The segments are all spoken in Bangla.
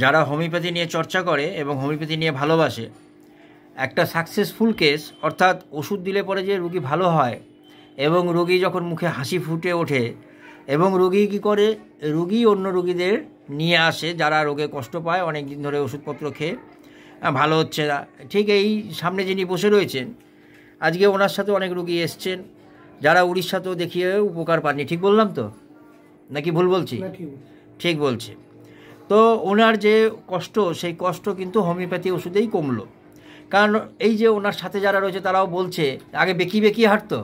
যারা হোমিওপ্যাথি নিয়ে চর্চা করে এবং হোমিওপ্যাথি নিয়ে ভালোবাসে, একটা সাকসেসফুল কেস, অর্থাৎ ওষুধ দিলে পরে যে রোগী ভালো হয় এবং রোগী যখন মুখে হাসি ফুটে ওঠে এবং রোগী কী করে, রোগী অন্য রোগীদের নিয়ে আসে যারা রোগে কষ্ট পায় অনেক দিন ধরে ওষুধপত্র খেয়ে ভালো হচ্ছে না। ঠিক এই সামনে যিনি বসে রয়েছেন, আজকে ওনার সাথে অনেক রোগী এসছেন যারা উড়িষ্যাতেও দেখিয়ে উপকার পাননি। ঠিক বললাম তো নাকি ভুল বলছি? ঠিক বলছে। তো ওনার যে কষ্ট, সেই কষ্ট কিন্তু হোমিওপ্যাথি ওষুধেই কমলো। কারণ এই যে ওনার সাথে যারা রয়েছে তারাও বলছে আগে বেঁকিয়ে বেঁকিয়ে হাঁটতো,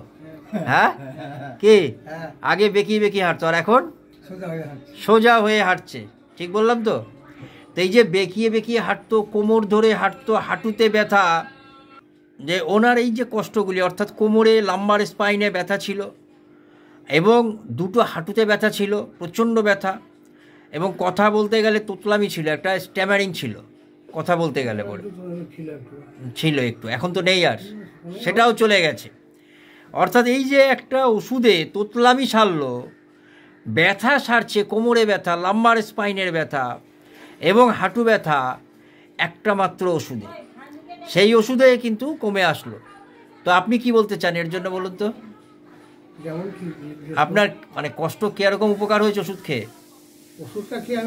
হ্যাঁ কি আগে বেঁকিয়ে বেঁকিয়ে হাঁটতো, আর এখন সোজা হয়ে হাঁটছে। ঠিক বললাম তো? তো এই যে বেঁকিয়ে বেঁকিয়ে হাঁটতো, কোমর ধরে হাঁটতো, হাঁটুতে ব্যথা, যে ওনার এই যে কষ্টগুলি, অর্থাৎ কোমরে লাম্বার স্পাইনে ব্যথা ছিল এবং দুটো হাঁটুতে ব্যথা ছিল, প্রচণ্ড ব্যথা, এবং কথা বলতে গেলে তোতলামি ছিল, একটা স্ট্যামারিং ছিল কথা বলতে গেলে পরে ছিল একটু, এখন তো নেই আর, সেটাও চলে গেছে। অর্থাৎ এই যে একটা ওষুধে তোতলামি সারলো, ব্যথা সারছে, কোমরে ব্যথা, লাম্বার স্পাইনের ব্যথা এবং হাঁটু ব্যথা, একটা মাত্র ওষুধে, সেই ওষুধে কিন্তু কমে আসলো। তো আপনি কি বলতে চান এর জন্য বলুন তো? আপনার মানে কষ্ট কীরকম উপকার হয়েছে ওষুধ খেয়ে? ওষুধটা খেয়ে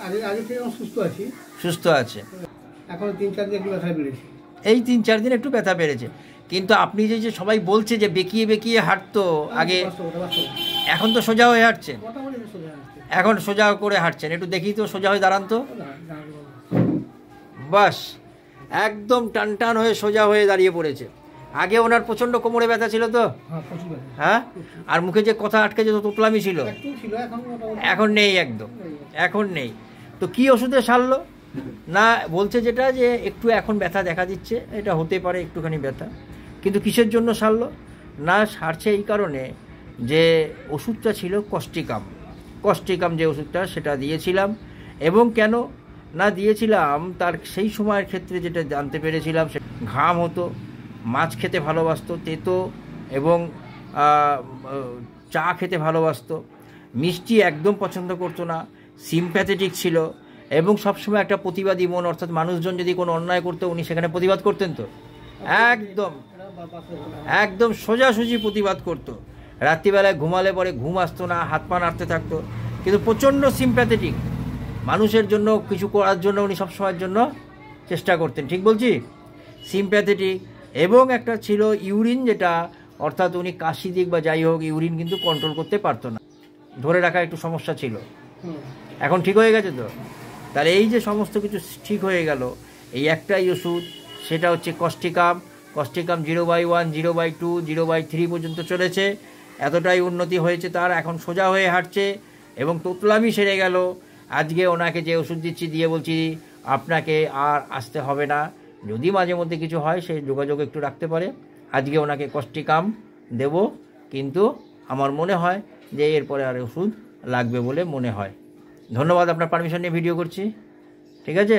আমি আগে থেকে সুস্থ আছি। সুস্থ আছে, এখন 3-4 দিন একটু ব্যথা বেড়েছে। এই 3-4 দিন একটু ব্যথা বেড়েছে, কিন্তু আপনি যে সবাই বলছে যে বেঁকিয়ে বেঁকিয়ে হাঁটতো আগে, এখন তো সোজা হয়ে হাঁটছেন, এখন সোজা করে হাঁটছেন। একটু দেখি তো, সোজা হয়ে দাঁড়ান তো, বাস একদম টান টান হয়ে সোজা হয়ে দাঁড়িয়ে পড়েছে। আগে ওনার প্রচণ্ড কোমরে ব্যথা ছিল তো, হ্যাঁ, আর মুখে যে কথা আটকে যেত, তোতলামি ছিল, এখন নেই, একদম এখন নেই। তো কি ওষুধে সারলো না? বলছে যেটা যে একটু এখন ব্যথা দেখা দিচ্ছে, এটা হতে পারে একটুখানি ব্যথা, কিন্তু কিসের জন্য সারলো না? সারছে এই কারণে যে ওষুধটা ছিল কস্টিকাম যে ওষুধটা, সেটা দিয়েছিলাম। এবং কেন না দিয়েছিলাম, তার সেই সময়ের ক্ষেত্রে যেটা জানতে পেরেছিলাম, সে ঘাম হতো, মাছ খেতে ভালোবাসতো, তেতো এবং চা খেতে ভালোবাসতো, মিষ্টি একদম পছন্দ করতো না, সিম্প্যাথেটিক ছিল এবং সবসময় একটা প্রতিবাদী মন, অর্থাৎ মানুষজন যদি কোনো অন্যায় করতো উনি সেখানে প্রতিবাদ করতেন, তো একদম একদম সোজাসুজি প্রতিবাদ করতো। রাত্রিবেলায় ঘুমালে পরে ঘুম আসতো না, হাত পা নাড়তে থাকতো, কিন্তু প্রচণ্ড সিম্প্যাথেটিক, মানুষের জন্য কিছু করার জন্য উনি সবসময়ের জন্য চেষ্টা করতেন। ঠিক বলছি? সিম্প্যাথেটিক। এবং একটা ছিল ইউরিন, যেটা অর্থাৎ উনি কাশি দিক বা যাই হোক ইউরিন কিন্তু কন্ট্রোল করতে পারতো না, ধরে রাখা একটু সমস্যা ছিল, এখন ঠিক হয়ে গেছে তো। তাহলে এই যে সমস্ত কিছু ঠিক হয়ে গেল, এই একটাই ওষুধ, সেটা হচ্ছে কস্টিকাম 0/1, 0/2, 0/3 পর্যন্ত চলেছে, এতটাই উন্নতি হয়েছে তার, এখন সোজা হয়ে হাঁটছে এবং তোতলামি সেরে গেল। আজকে ওনাকে যে ওষুধ দিচ্ছি, দিয়ে বলছি আপনাকে আর আসতে হবে না, যদি মাঝে মধ্যে কিছু হয় সেই যোগাযোগ একটু রাখতে পারে। আজকে ওনাকে কস্টিকাম দেব, কিন্তু আমার মনে হয় যে এরপরে আর ওষুধ লাগবে বলে মনে হয়। ধন্যবাদ, আপনার পারমিশন নিয়ে ভিডিও করছি, ঠিক আছে।